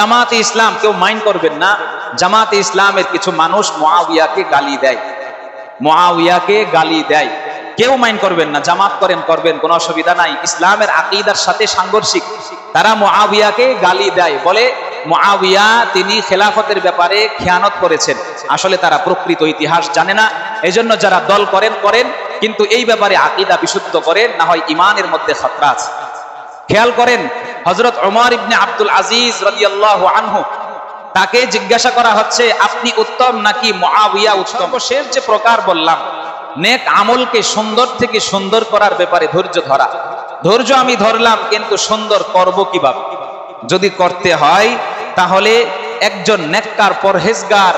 জামাতে ইসলাম কেউ মাইন্ড করবেন না। জামাতে ইসলামের কিছু মানুষ মুআবিয়াকে গালি দেয়, কেউ মাইন্ড করবেন না। জামাত করবেন, কোনো অসুবিধা নাই, ইসলামের আকীদার সাথে সাংঘর্ষিক। তারা মুআবিয়াকে গালি দেয়, বলে মুআবিয়া তিনি খেলাফতের ব্যাপারে খেয়ানত করেছেন। আসলে তারা প্রকৃত ইতিহাস জানে না, এজন্য যারা দল করেন কিন্তু এই ব্যাপারে আকীদা বিশুদ্ধ করেন, না হয় ঈমানের মধ্যে খতরা আছে। খেয়াল করেন, হযরত ওমর ইবনে আব্দুল আজিজ রাদিয়াল্লাহু আনহু, তাকে জিজ্ঞাসা করা হচ্ছে আপনি উত্তম নাকি মুআবিয়া উত্তম? শেষ যে প্রকার বললাম, নেক আমলকে সুন্দর থেকে সুন্দর করার ব্যাপারে ধৈর্য আমি ধরলাম, কিন্তু সুন্দর করব কিভাবে? যদি করতে হয় তাহলে একজন নেককার পরহেজগার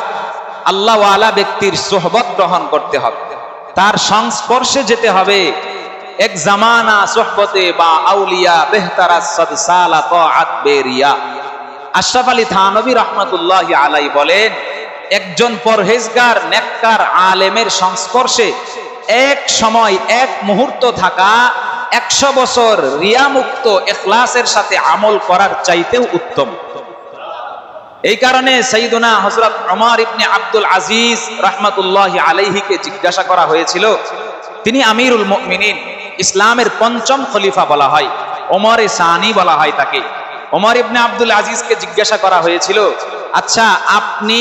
আল্লাহওয়ালা ব্যক্তির সোহবত গ্রহণ করতে হবে, তার সংস্পর্শে যেতে হবে। এক জামানা সোহবতে বা আউলিয়া বেহতারা সদসালা তাআত বেরিয়া। আশরাফ আলী থানভী রাহমাতুল্লাহি আলাইহি বলেন, একজন পরহেজগার নেককার আলেমের সংস্পর্শে এক সময় এক মুহূর্ত থাকা 100 বছর রিয়া মুক্ত ইখলাসের সাথে আমল করার চাইতেও উত্তম। এই কারণে সাইয়্যিদুনা হযরত ওমর ইবনে আব্দুল আজিজ রাহমাতুল্লাহি আলাইহিকে জিজ্ঞাসা করা হয়েছিল, তিনি আমিরুল মুমিনিন, ইসলামের পঞ্চম খলিফা বলা হয়, ওমরে সানি বলা হয় তাকে। ওমর ইবনে আব্দুল আজিজকে জিজ্ঞাসা করা হয়েছিল, আচ্ছা আপনি,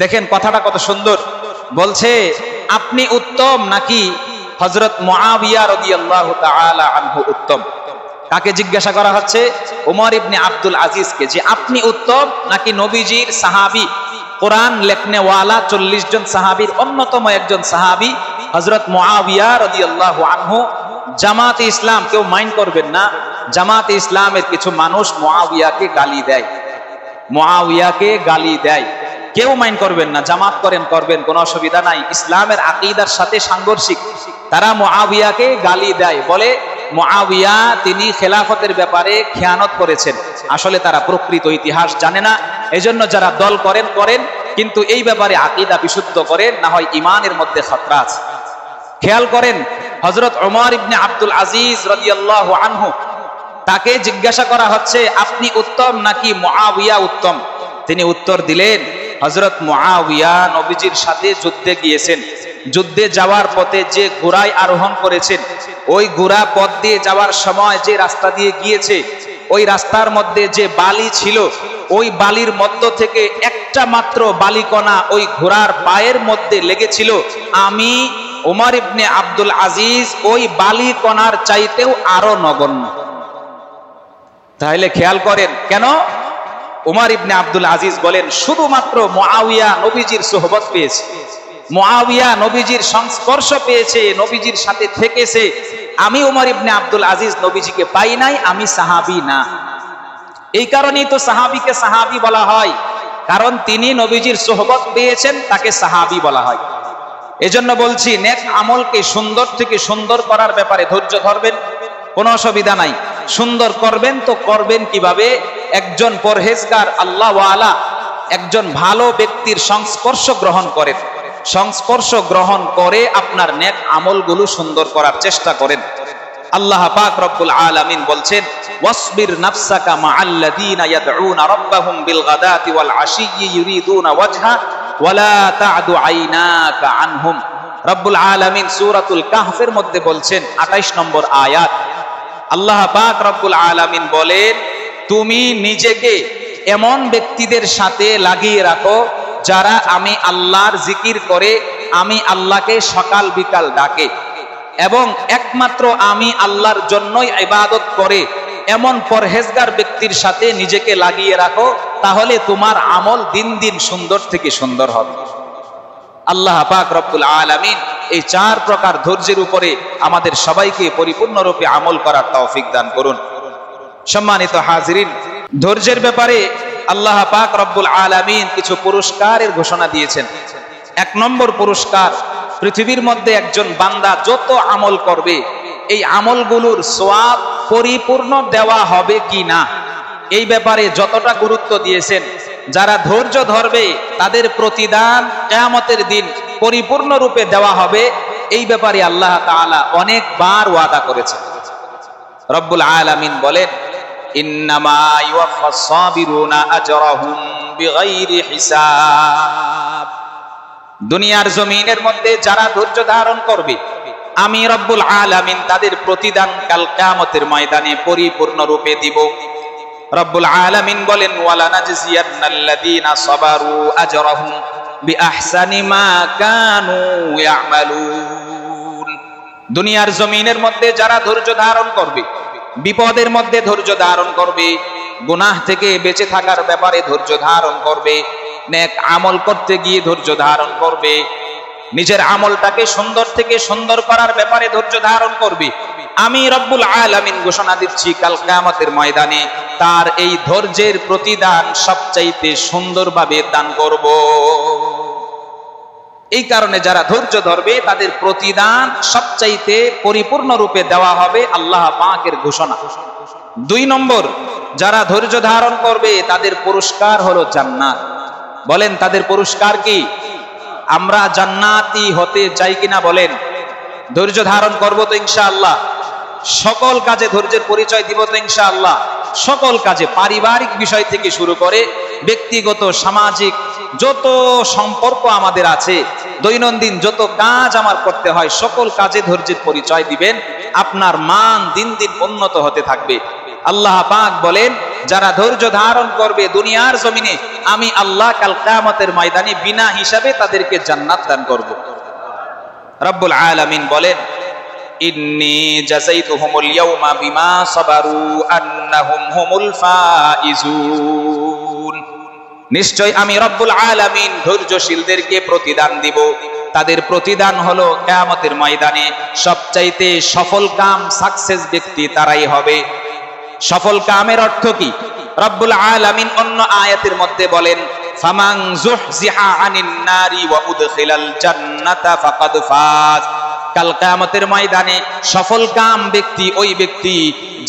দেখেন কথাটা কত সুন্দর, বলছে আপনি উত্তম নাকি হযরত মুআবিয়া রাদিয়াল্লাহু তাআলা আনহু উত্তম? কাকে জিজ্ঞাসা করা হচ্ছে? ওমর ইবনে আব্দুল আজিজকে, যে আপনি উত্তম নাকি নবীজির সাহাবী, কোরআন লেখনেওয়ালা 40 জন সাহাবীর অন্যতম একজন সাহাবী হযরত মুআবিয়া রাদিয়াল্লাহু আনহু। জামাতে ইসলাম কেউ মাইন্ড করবেন না। জামাতে ইসলামের কিছু মানুষ মুআবিয়াকে গালি দেয়, কেউ মাইন্ড করবেন না। জামাত করবেন, কোনো অসুবিধা নাই, ইসলামের আকীদার সাথে সাংঘর্ষিক। তারা মুআবিয়াকে গালি দেয়, বলে মুআবিয়া তিনি খেলাফতের ব্যাপারে খেয়ানত করেছেন। আসলে তারা প্রকৃত ইতিহাস জানে না, এজন্য যারা দল করেন কিন্তু এই ব্যাপারে আকীদা বিশুদ্ধ করেন, না হয় ঈমানের মধ্যে খতরা আছে। খেয়াল করেন, হযরত ওমর ইবনে আব্দুল আজিজ রাদিয়াল্লাহু আনহু, তাকে জিজ্ঞাসা করা হচ্ছে আপনি উত্তম নাকি মুআবিয়া উত্তম? তিনি উত্তর দিলেন, হযরত মুআবিয়া নবীজির সাথে যুদ্ধে গিয়েছেন, যুদ্ধে যাওয়ার পথে যে ঘোড়ায় আরোহণ করেছেন, ওই ঘোড়া পথ দিয়ে যাওয়ার সময় যে রাস্তা দিয়ে গিয়েছে, ওই রাস্তার মধ্যে যে বালি ছিল, ওই বালির মধ্য থেকে একটা মাত্র বালিকণা ওই ঘোড়ার পায়ের মধ্যে লেগেছিল। আমি ওমর ইবনে আব্দুল আজিজ ওই বালিকণার চাইতেও আরো নগণ্য। তাহলে খেয়াল করেন, কেন? ওমর ইবনে আব্দুল আজিজ বলেন, শুধুমাত্র মুআবিয়া নবীজির সোহবত পেয়েছে, মুআবিয়া নবীজির সংস্পর্শ পেয়েছে, নবীজির সাথে থেকেছে। আমি ওমর ইবনে আব্দুল আজিজ নবীজিকে পাই নাই, আমি সাহাবী না। এই কারণেই তো সাহাবীকে সাহাবী বলা হয়, কারণ তিনি নবীজির সোহবত পেয়েছেন, তাকে সাহাবী বলা হয়। এজন্য বলছি, নেক আমলকে সুন্দর থেকে সুন্দর করার ব্যাপারে ধৈর্য ধরবেন, কোনো অসুবিধা নাই। সুন্দর করবেন তো করবেন কিভাবে? একজন পরহেজগার আল্লাহওয়ালা, একজন ভালো ব্যক্তির সংস্পর্শ গ্রহণ করেন, সংস্পর্শ গ্রহণ করে আপনার নেক আমলগুলো সুন্দর করার চেষ্টা করেন। আল্লাহ পাক রব্বুল আলামিন বলছেন, ওয়াসবির নাফসাকা মাআল্লাযীনা ইয়াদউনা রাব্বাহুম বিল গাদাতি ওয়াল আশিয়্যি ইউরিদুনা ওয়াজহা ওয়ালা তা'দু আইনাকা আনহুম। রব্বুল আলামিন সূরাতুল কাহফের মধ্যে বলছেন, 28 নম্বর আয়াত, আল্লাহ পাক রব্বুল আলামিন বলেন, তুমি নিজেকে এমন ব্যক্তিদের সাথে লাগিয়ে রাখো যারা আমি আল্লাহর জিকির করে, আমি আল্লাহকে সকাল বিকাল ডাকে এবং একমাত্র আমি আল্লাহর জন্যই ইবাদত করে, এমন পরহেজগার ব্যক্তির সাথে নিজেকে লাগিয়ে রাখো, তাহলে তোমার আমল দিন দিন সুন্দর থেকে সুন্দর হবে। আল্লাহ পাক রব্বুল আলামিন এই 4 প্রকার ধৈর্যের উপরে আমাদের সবাইকে পরিপূর্ণরূপে আমল করার তৌফিক দান করুন। সম্মানিত হাজিরিন, ধৈর্যের ব্যাপারে আল্লাহ পাক রব্বুল আলামিন কিছু পুরস্কারের ঘোষণা দিয়েছেন। 1 নম্বর পুরস্কার, পৃথিবীর মধ্যে একজন বান্দা যত আমল করবে, এই আমলগুলোর সওয়াব পরিপূর্ণ দেওয়া হবে কি না, এই ব্যাপারে যতটা গুরুত্ব দিয়েছেন, যারা ধৈর্য ধরবে তাদের প্রতিদান কিয়ামতের দিন পরিপূর্ণ রূপে দেওয়া হবে, এই ব্যাপারে আল্লাহ তাআলা অনেকবার ওয়াদা করেছেন। রব্বুল আলামিন বলেন, ইন্নামা ইউওয়াফাস সাবিরুনা আজরাহুম বিগাইরি হিসাব। দুনিয়ার জমিনের মধ্যে যারা ধৈর্য ধারণ করবে, আমি রব্বুল আলামিন তাদের প্রতিদান কাল কিয়ামতের ময়দানে পরিপূর্ণ রূপে দিব। রব্বুল আলামিন বলেন, ওয়ালা নাজজিয়ান্নাল্লাযীনা সাবারু আজরাহুম বিআহসানি মা কানু ইয়ামালুন। দুনিয়ার জমিনের মধ্যে যারা ধৈর্য ধারণ করবে, বিপদের মধ্যে ধৈর্য ধারণ করবে, গুনাহ থেকে বেঁচে থাকার ব্যাপারে ধৈর্য ধারণ করবে, নেক আমল করতে গিয়ে ধৈর্য ধারণ করবে, নিজের আমলটাকে সুন্দর থেকে সুন্দর করার ব্যাপারে ধৈর্য ধারণ করবে, আমি রব্বুল আলামিন ঘোষণা দিচ্ছি কাল কিয়ামতের ময়দানে তার এই ধৈর্যের প্রতিদান সবচাইতে সুন্দরভাবে দান করব। এই কারণে যারা ধৈর্য ধরবে তাদের প্রতিদান সবচাইতে পরিপূর্ণ রূপে দেওয়া হবে, আল্লাহ পাকের ঘোষণা। 2 নম্বর, যারা ধৈর্য ধারণ করবে তাদের পুরস্কার হলো জান্নাত। বলেন তাদের পুরস্কার কি? আমরা জান্নাতি হতে চাই কিনা বলেন? ধৈর্য ধারণ করব তো ইনশাআল্লাহ। সকল কাজে ধৈর্যের পরিচয় দিব তো ইনশাআল্লাহ। সকল কাজে, পারিবারিক বিষয় থেকে শুরু করে ব্যক্তিগত সামাজিক যত সম্পর্ক আমাদের আছে, দৈনন্দিন যত কাজ আমার করতে হয়, সকল কাজে ধৈর্যের পরিচয় দিবেন। আপনার মান দিন দিন উন্নত হতে থাকবে। আল্লাহ পাক বলেন, যারা ধৈর্য ধারণ করবে দুনিয়ার জমিনে, আমি আল্লাহ কাল কিয়ামতের ময়দানে বিনা হিসাবে তাদেরকে জান্নাত দান করব। রব্বুল আলামিন বলেন, ইন্নী জাযাইতুহুমুল ইয়াওমা বিমা সাবারু আন্নাহুম হুমুল ফাইজুন। নিশ্চয় আমি রব্বুল আলামিন ধৈর্যশীলদেরকে প্রতিদান দিব। তাদের প্রতিদান হলো কিয়ামতের ময়দানে সবচাইতে সফল কাম, সাকসেস ব্যক্তি তারাই হবে। সফল কামের অর্থ কি? রব্বুল আলামিন অন্য আয়াতের মধ্যে বলেন, ফামান যুহজিহা আনিন নারি ওয়া উদখিলাল জান্নাতা ফাকাদ ফাজ। কাল কিয়ামতের ময়দানে সফল কাম ব্যক্তি ওই ব্যক্তি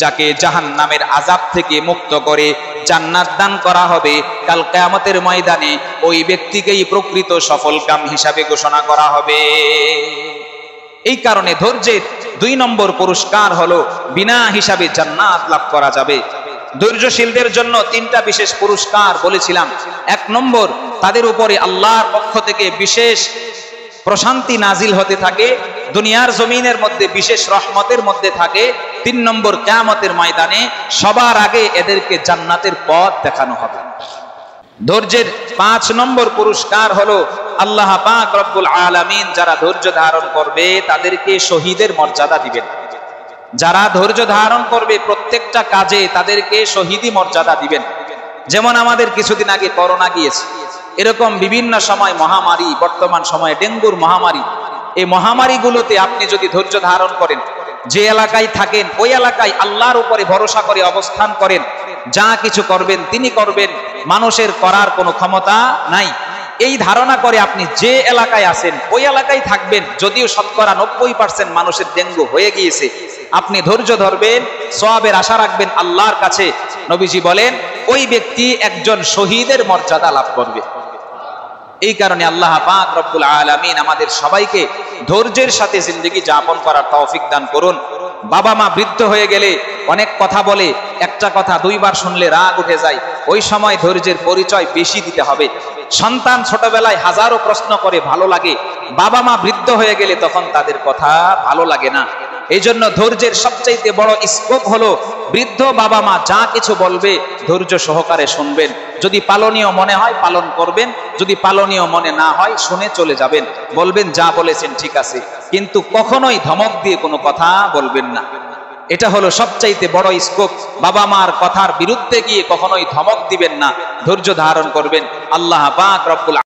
যাকে জাহান্নামের আযাব থেকে মুক্ত করে জান্নাত দান করা হবে। কাল কিয়ামতের ময়দানে ওই ব্যক্তিকেই প্রকৃত সফল কাম হিসাবে ঘোষণা করা হবে। এই কারণে ধৈর্যের 2 নম্বর পুরস্কার হলো বিনা হিসাবে জান্নাত লাভ করা যাবে। ধৈর্যশীলদের জন্য 3টা বিশেষ পুরস্কার বলেছিলাম। 1 নম্বর, তাদের উপরে আল্লাহর পক্ষ থেকে বিশেষ প্রশান্তি নাজিল হতে থাকে, দুনিয়ার জমিনের মধ্যে বিশেষ রহমতের মধ্যে থাকে। 3 নম্বর, কিয়ামতের ময়দানে সবার আগে এদেরকে জান্নাতের পথ দেখানো হবে। ধৈর্যের 5 নম্বর পুরস্কার হলো আল্লাহ পাক রব্বুল আলামিন যারা ধৈর্য ধারণ করবে তাদেরকে শহীদের মর্যাদা দিবেন। যারা ধৈর্য ধারণ করবে প্রত্যেকটা কাজে তাদেরকে শহীদি মর্যাদা দিবেন। যেমন আমাদের কিছুদিন আগে করোনা গিয়েছে, এরকম বিভিন্ন সময় মহামারী, বর্তমান সময়ে ডেঙ্গুর মহামারী, এই মহামারীগুলোতে আপনি যদি ধৈর্য ধারণ করেন, যে এলাকায় থাকেন ওই এলাকায় আল্লাহর উপরে ভরসা করে অবস্থান করেন, যা কিছু করবেন তিনি করবেন, মানুষের করার কোনো ক্ষমতা নাই, এই ধারণা করে আপনি যে এলাকায় আছেন ওই এলাকায় থাকবেন। যদিও শতকরা 90% মানুষের ডেঙ্গু হয়ে গিয়েছে, আপনি ধৈর্য ধরবেন, সওয়াবের আশা রাখবেন আল্লাহর কাছে। নবীজি বলেন, ওই ব্যক্তি একজন শহীদের মর্যাদা লাভ করবে। এই কারণে আল্লাহ পাক রব্বুল আলামিন আমাদের সবাইকে ধৈর্যের সাথে জিন্দেগি যাপন করার তৌফিক দান করুন। বাবা মা বৃদ্ধ হয়ে গেলে অনেক কথা বলে, একটা কথা 2 বার শুনলে রাগ উঠে যায়, ওই সময় ধৈর্যের পরিচয় বেশি দিতে হবে। সন্তান ছোটবেলায় হাজারো প্রশ্ন করে, ভালো লাগে, বাবা মা বৃদ্ধ হয়ে গেলে তখন তাদের কথা ভালো লাগে না। এই জন্য ধৈর্যের সবচাইতে বড় স্কোপ হলো বৃদ্ধ বাবা মা যা কিছু বলবে ধৈর্য সহকারে শুনবেন। যদি পালনীয় মনে হয় পালন করবেন, যদি পালনীয় মনে না হয় শুনে চলে যাবেন, বলবেন যা বলেছেন ঠিক আছে, কিন্তু কখনোই ধমক দিয়ে কোনো কথা বলবেন না। এটা হলো সবচাইতে বড় স্কোপ। বাবা মার কথার বিরুদ্ধে গিয়ে কখনোই ধমক দিবেন না, ধৈর্য ধারণ করবেন। আল্লাহ পাক রব্বুল